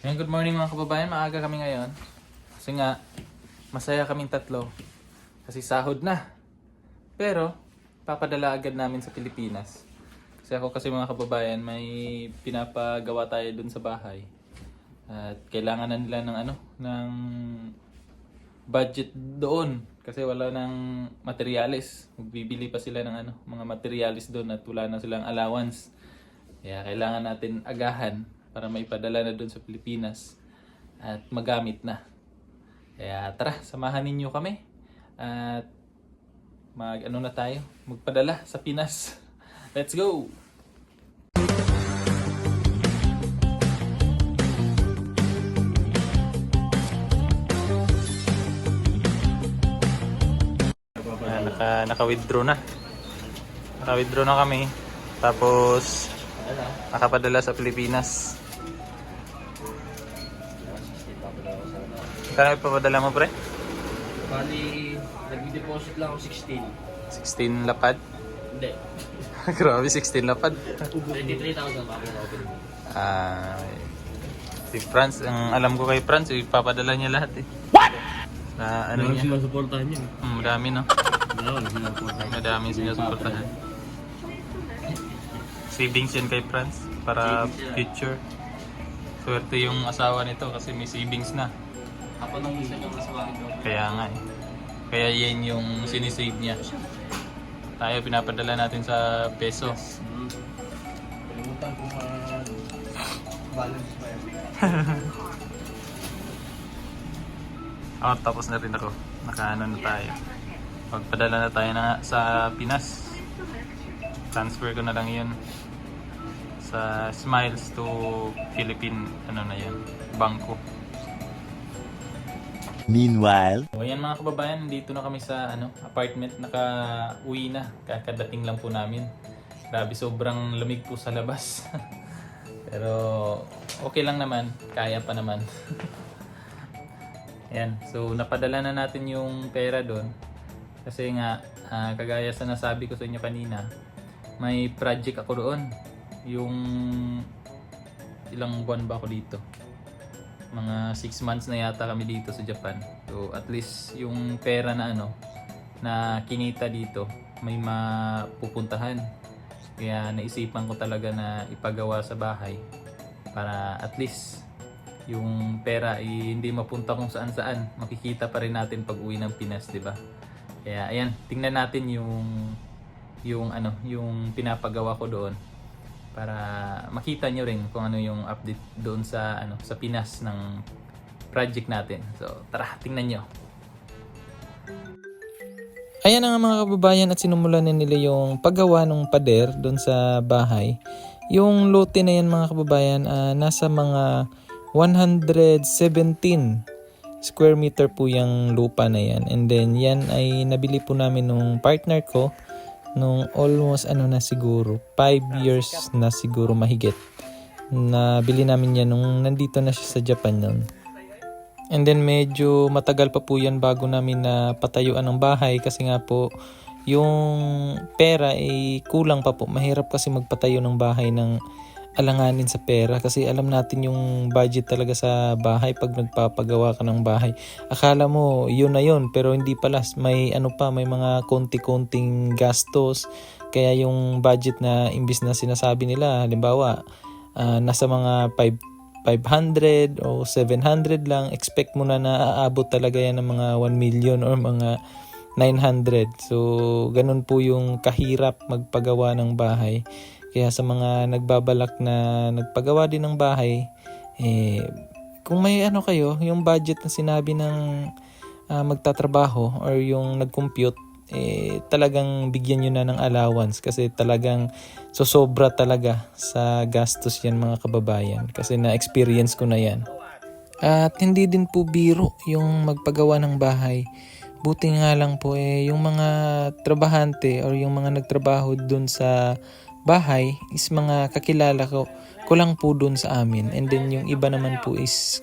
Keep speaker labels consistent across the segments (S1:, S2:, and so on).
S1: Ayan, good morning mga kababayan. Maaga kami ngayon. Kasi nga, masaya kaming tatlo. Kasi sahod na. Pero, papadala agad namin sa Pilipinas. Kasi mga kababayan, may pinapagawa tayo dun sa bahay. At kailangan na nila ng budget doon. Kasi wala ng materyales. Magbibili pa sila ng mga materyales doon at wala na silang allowance. Kaya kailangan natin agahan para maipadala na doon sa Pilipinas at magamit na. Kaya tara, samahan ninyo kami at magpadala sa Pinas. Let's go! Naka-withdraw na. Naka-withdraw na kami. Tapos nakapadala sa Pilipinas. Kano ipapadala mo, pre?
S2: Bali, nag-deposit lang ako 16.
S1: 16 lapad?
S2: Hindi.
S1: Grabe, 16 lapad.
S2: 23,000 pa ako.
S1: Si Franz, ang alam ko kay Franz, ipapadala niya lahat eh. What?
S2: Ano niya? Sinusuportahan niya.
S1: Madami, no?
S2: Sinusuportahan.
S1: Madami sinusuportahan. Savings yan kay Franz para future. Swerte yung asawa nito kasi may savings na.
S2: Ako nung isa niyong asawa nito.
S1: Kaya nga eh. Kaya yan yung sinisave niya. Tayo pinapadala natin sa peso.
S2: Kalimutan ko balance pa yan.
S1: Tapos na rin ako. Nakaano na tayo. Pagpadala na tayo sa Pinas. Transfer ko na lang yun sa Smiles to Philippine bangko.
S3: Meanwhile,
S1: So ayan mga kababayan, dito na kami sa apartment, naka-uwi na. Kakadating lang po namin. Grabe, sobrang lamig po sa labas. Pero okay lang naman, kaya pa naman. Ayan, so napadala na natin yung pera doon. Kasi nga, kagaya sa nasabi ko sa inyo kanina, may project ako doon. Yung ilang buwan ba ako dito? Mga 6 months na yata kami dito sa Japan. So at least yung pera na na kinita dito may mapupuntahan. Kaya naisipan ko talaga na ipagawa sa bahay para at least yung pera hindi mapunta kung saan saan. Makikita pa rin natin pag uwi ng Pinas, di ba? Kaya ayan, tingnan natin yung pinapagawa ko doon para makita nyo rin kung ano yung update doon sa sa Pinas ng project natin. So tara, tingnan nyo. Ayan na nga mga kababayan, at sinumulan na nila yung paggawa ng pader doon sa bahay. Yung lote na yan mga kababayan, nasa mga 117 square meter po yung lupa na yan. And then yan ay nabili po namin nung partner ko nung almost na siguro 5 years na siguro mahigit. Nabili namin yan nung nandito na siya sa Japan nun. And then medyo matagal pa po yan bago namin na patayuan ng bahay kasi nga po yung pera ay kulang pa po. Mahirap kasi magpatayo ng bahay ng alanganin sa pera kasi alam natin yung budget talaga sa bahay pag nagpapagawa ka ng bahay. Akala mo yun na yun pero hindi pala, may may mga konti-konting gastos. Kaya yung budget na imbis na sinasabi nila, halimbawa nasa mga 500 o 700 lang, expect mo na aabot talaga yan ng mga 1 million or mga 900. So ganun po yung kahirap magpagawa ng bahay. Kaya sa mga nagbabalak na nagpagawa din ng bahay, kung may kayo, yung budget na sinabi ng magtatrabaho or yung nag-compute, talagang bigyan nyo na ng allowance kasi talagang sosobra talaga sa gastos yan mga kababayan. Kasi na-experience ko na yan. At hindi din po biro yung magpagawa ng bahay. Buti nga lang po yung mga trabahante or yung mga nagtrabaho dun sa bahay is mga kakilala ko lang po dun sa amin. And then yung iba naman po is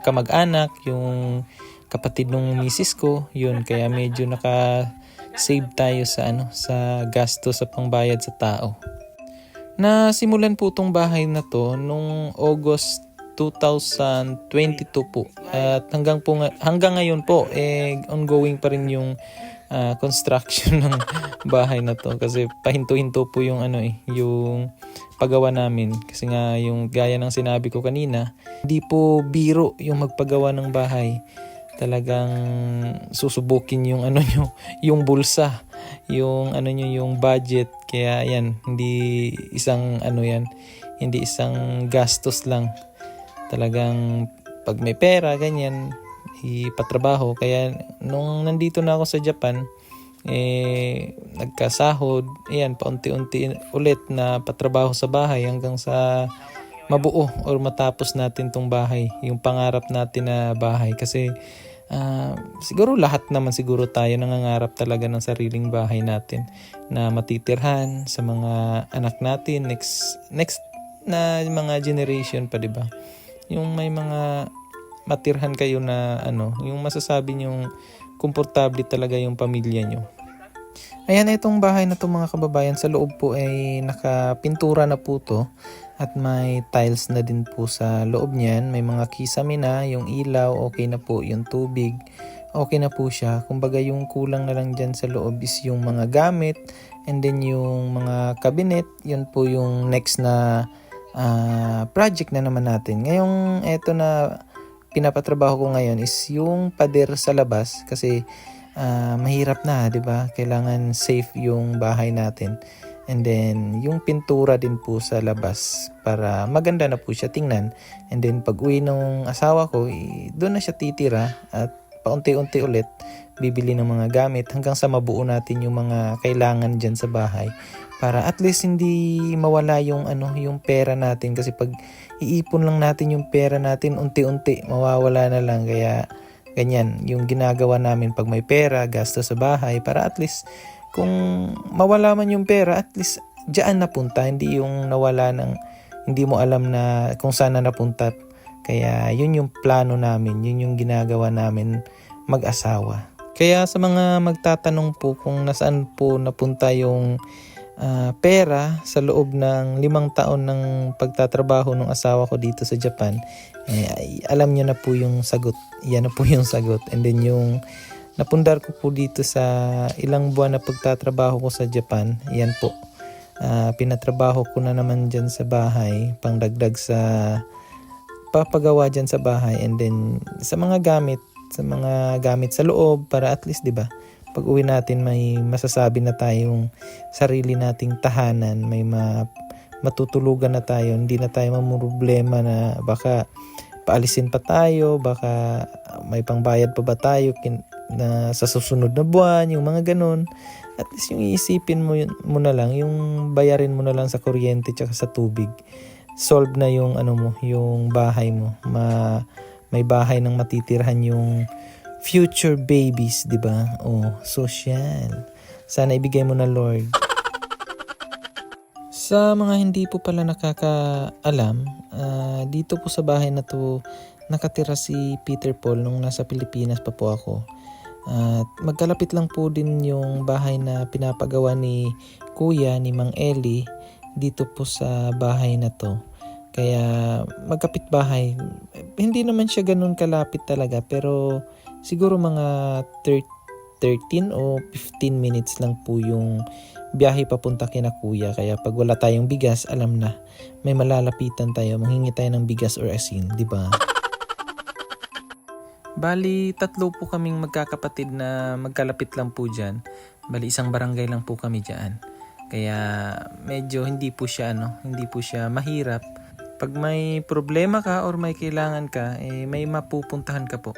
S1: kamag-anak, yung kapatid ng misis ko, yun. Kaya medyo naka-save tayo sa gasto sa pangbayad sa tao. Nasimulan po tong bahay na to nung August 2022 po. At hanggang ngayon po ongoing pa rin yung construction ng bahay na to kasi pahinto-hinto po yung yung paggawa namin kasi nga yung gaya ng sinabi ko kanina, hindi po biro yung magpagawa ng bahay. Talagang susubukin yung yung bulsa, yung yung budget. Kaya yan, hindi isang hindi isang gastos lang. Talagang pag may pera ganyan ipatrabaho. Kaya nung nandito na ako sa Japan, nagkasahod, ayan, paunti-unti ulit na patrabaho sa bahay hanggang sa mabuo or matapos natin tong bahay, yung pangarap natin na bahay. Kasi siguro lahat naman siguro tayo nangangarap talaga ng sariling bahay natin na matitirhan sa mga anak natin next na mga generation pa, 'di ba? Yung may mga matirhan kayo na yung masasabi nyong komportable talaga yung pamilya nyo. Ayan, itong bahay na to mga kababayan, sa loob po ay nakapintura na po to at may tiles na din po sa loob niyan. May mga kisame na, yung ilaw okay na po, yung tubig okay na po siya. Kumbaga yung kulang na lang dyan sa loob is yung mga gamit and then yung mga cabinet. Yun po yung next na project na naman natin. Ngayong eto na pinapatrabaho ko ngayon is yung pader sa labas kasi mahirap na, 'di ba? Kailangan safe yung bahay natin. And then yung pintura din po sa labas para maganda na po siya tingnan. And then pag-uwi ng asawa ko, doon na siya titira at paunti-unti ulit bibili ng mga gamit hanggang sa mabuo natin yung mga kailangan diyan sa bahay. Para at least hindi mawala yung yung pera natin kasi pag iipon lang natin yung pera natin unti-unti mawawala na lang. Kaya ganyan yung ginagawa namin pag may pera, gasto sa bahay para at least kung mawala man yung pera at least diyan napunta, hindi yung nawala ng hindi mo alam na kung saan na napunta. Kaya yun yung plano namin, yun yung ginagawa namin mag-asawa. Kaya sa mga magtatanong po kung nasaan po napunta yung pera sa loob ng 5 taon ng pagtatrabaho ng asawa ko dito sa Japan, alam nyo na po yung sagot. Yan na po yung sagot. And then yung napundar ko po dito sa ilang buwan na pagtatrabaho ko sa Japan, yan po. Pinatrabaho ko na naman dyan sa bahay, pangdagdag sa papagawa dyan sa bahay, and then sa mga gamit sa loob para at least, 'di ba? Pag uwi natin may masasabi na tayong sarili nating tahanan, may matutulugan na tayo, hindi na tayo mamroblema na baka paalisin pa tayo, baka may pangbayad pa ba tayo na sa susunod na buwan, yung mga ganun. At least yung iisipin mo na lang, yung bayarin mo na lang sa kuryente tsaka sa tubig. Solve na yung yung bahay mo. May bahay nang matitirhan yung future babies, 'di ba? Oh, social. Sana ibigay mo na, Lord. Sa mga hindi po pala nakakaalam, dito po sa bahay na to nakatira si Peter Paul nung nasa Pilipinas pa po ako. At magkalapit lang po din yung bahay na pinapagawa ni Kuya, ni Mang Eli, dito po sa bahay na to. Kaya magkapit bahay. Hindi naman siya ganun kalapit talaga, pero siguro mga 13 o 15 minutes lang po yung biyahe papunta kina Kuya. Kaya pag wala tayong bigas, alam na, may malalapitan tayo, manghingi tayo ng bigas or asin, di ba? Bali, 3 po kaming magkakapatid na magkalapit lang po dyan. Bali, isang barangay lang po kami dyan. Kaya medyo hindi po siya mahirap. Pag may problema ka or may kailangan ka, may mapupuntahan ka po.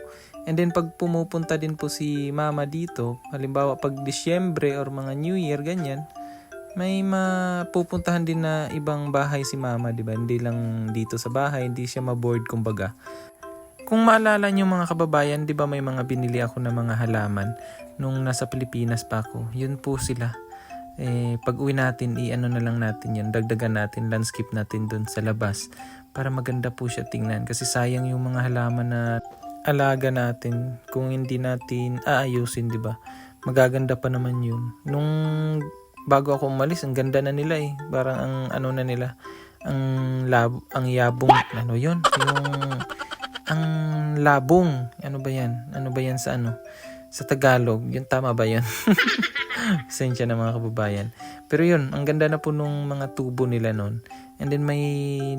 S1: And then pag pumupunta din po si mama dito, halimbawa pag Disyembre or mga New Year, ganyan, may mapupuntahan din na ibang bahay si mama, di ba? Hindi lang dito sa bahay, hindi siya ma-board kumbaga. Kung maalala niyo mga kababayan, di ba may mga binili ako na mga halaman nung nasa Pilipinas pa ako. Yun po sila. Pag uwi natin, na lang natin yun. Dagdagan natin, landscape natin dun sa labas para maganda po siya tingnan. Kasi sayang yung mga halaman na alaga natin kung hindi natin aayusin, di ba? Magaganda pa naman yun. Nung bago ako umalis, ang ganda na nila eh. Parang ang na nila, ang yabong, ano yun? Ang labong, ano ba yan? Ano ba yan sa ano? Sa Tagalog, yun tama ba yun? Pasensya na mga kababayan. Pero yun, ang ganda na po nung mga tubo nila nun. And then may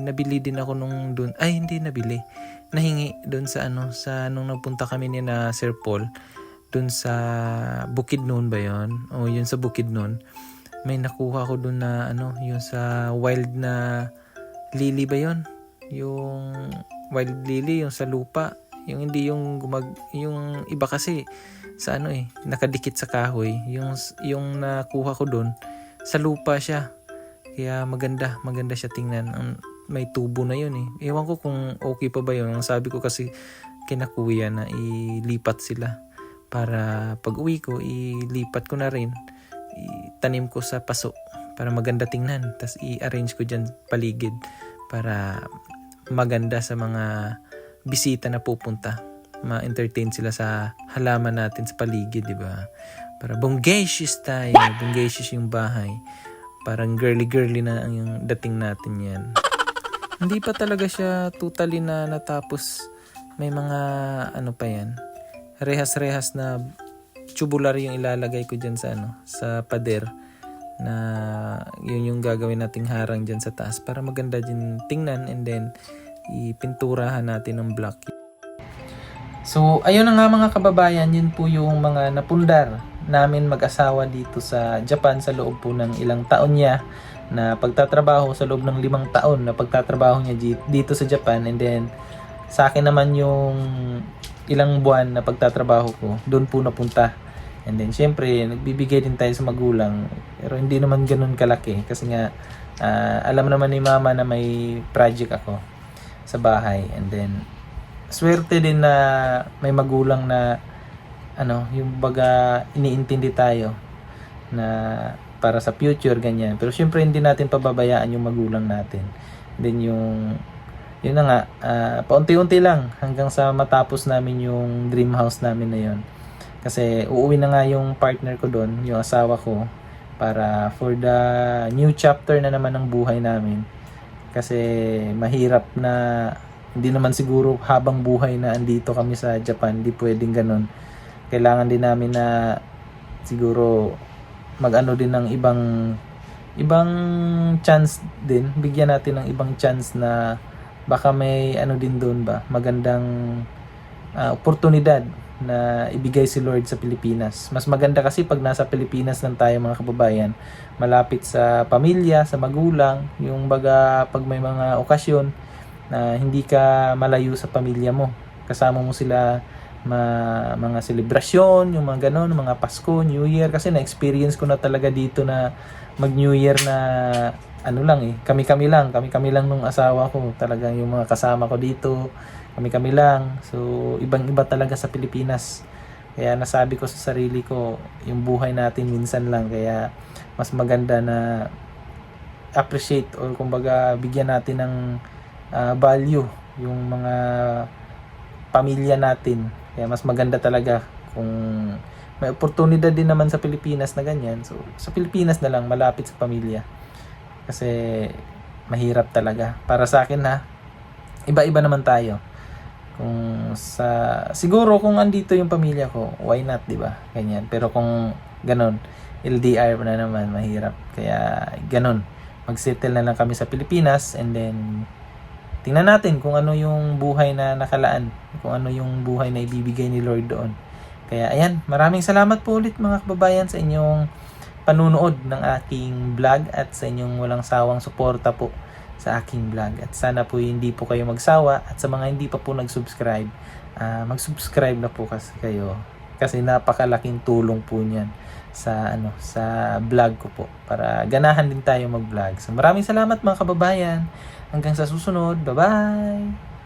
S1: nabili din ako nung dun. Ay, hindi nabili. Nahingi dun sa ano, sa nung nagpunta kami ni na Sir Paul. Dun sa Bukidnon ba yun? O yun sa Bukidnon. May nakuha ko dun na ano, yun sa wild na lily ba yun? Yung wild lily, yung sa lupa. Yung hindi yung yung iba kasi sa ano nakadikit sa kahoy. Yung nakuha ko dun, sa lupa siya. Kaya maganda siya tingnan. May tubo na yun Ewan ko kung okay pa ba yun. Ang sabi ko kasi kina kuya na ilipat sila. Para pag uwi ko, ilipat ko na rin. Itanim ko sa paso para maganda tingnan. Tapos i-arrange ko dyan paligid para maganda sa mga bisita na pupunta. Ma-entertain sila sa halaman natin sa paligid, di ba? Para bonggacious tayo. Bonggacious yung bahay. Parang girly-girly na yung dating natin yan. Hindi pa talaga siya totally na natapos. May mga ano pa yan. Rehas-rehas na tubular yung ilalagay ko dyan sa ano, sa pader. Na yun yung gagawin nating harang dyan sa taas. Para maganda din tingnan and then ipinturahan natin ng black. So, ayun na nga mga kababayan, yun po yung mga napundar namin mag-asawa dito sa Japan sa loob po ng ilang taon niya na pagtatrabaho, sa loob ng 5 taon na pagtatrabaho niya dito sa Japan. And then, sa akin naman yung ilang buwan na pagtatrabaho ko, doon po napunta. And then, syempre, nagbibigay din tayo sa magulang. Pero hindi naman ganun kalaki kasi nga, alam naman ni mama na may project ako sa bahay. And then, swerte din na may magulang na ano, yung baga iniintindi tayo na para sa future ganyan. Pero syempre hindi natin pababayaan yung magulang natin. Then yun na nga, paunti-unti lang hanggang sa matapos namin yung dream house namin na yun. Kasi uuwi na nga yung partner ko doon, yung asawa ko, para for the new chapter na naman ng buhay namin. Kasi mahirap na hindi naman siguro habang buhay na andito kami sa Japan, hindi pwedeng ganun. Kailangan din namin na siguro mag-ano din ng ibang chance din. Bigyan natin ng ibang chance na baka may ano din doon ba, magandang oportunidad na ibigay si Lord sa Pilipinas. Mas maganda kasi pag nasa Pilipinas lang tayo mga kababayan, malapit sa pamilya, sa magulang, yung baga pag may mga okasyon na hindi ka malayo sa pamilya mo. Kasama mo sila mga selebrasyon, yung mga ganon, mga Pasko, New Year. Kasi na-experience ko na talaga dito na mag-New Year na ano lang kami-kami lang nung asawa ko. Talagang yung mga kasama ko dito, kami-kami lang. So, ibang-iba talaga sa Pilipinas. Kaya nasabi ko sa sarili ko, yung buhay natin minsan lang. Kaya mas maganda na appreciate or kumbaga bigyan natin ng value yung mga pamilya natin. Kaya mas maganda talaga kung may oportunidad din naman sa Pilipinas na ganyan. So, sa Pilipinas na lang, malapit sa pamilya. Kasi mahirap talaga. Para sa akin iba-iba naman tayo. Siguro kung andito yung pamilya ko, why not, di ba? Ganyan. Pero kung ganon, LDR na naman, mahirap. Kaya ganon. Mag-settle na lang kami sa Pilipinas and then tingnan natin kung ano yung buhay na nakalaan, kung ano yung buhay na ibibigay ni Lord doon. Kaya ayan, maraming salamat po ulit mga kababayan sa inyong panunood ng aking vlog at sa inyong walang sawang suporta po sa aking vlog. At sana po hindi po kayo magsawa at sa mga hindi pa po nag-subscribe, mag-subscribe na po kasi kayo. Kasi napakalaking tulong po niyan sa vlog ko po para ganahan din tayo mag-vlog. So maraming salamat mga kababayan. Hanggang sa susunod. Bye-bye!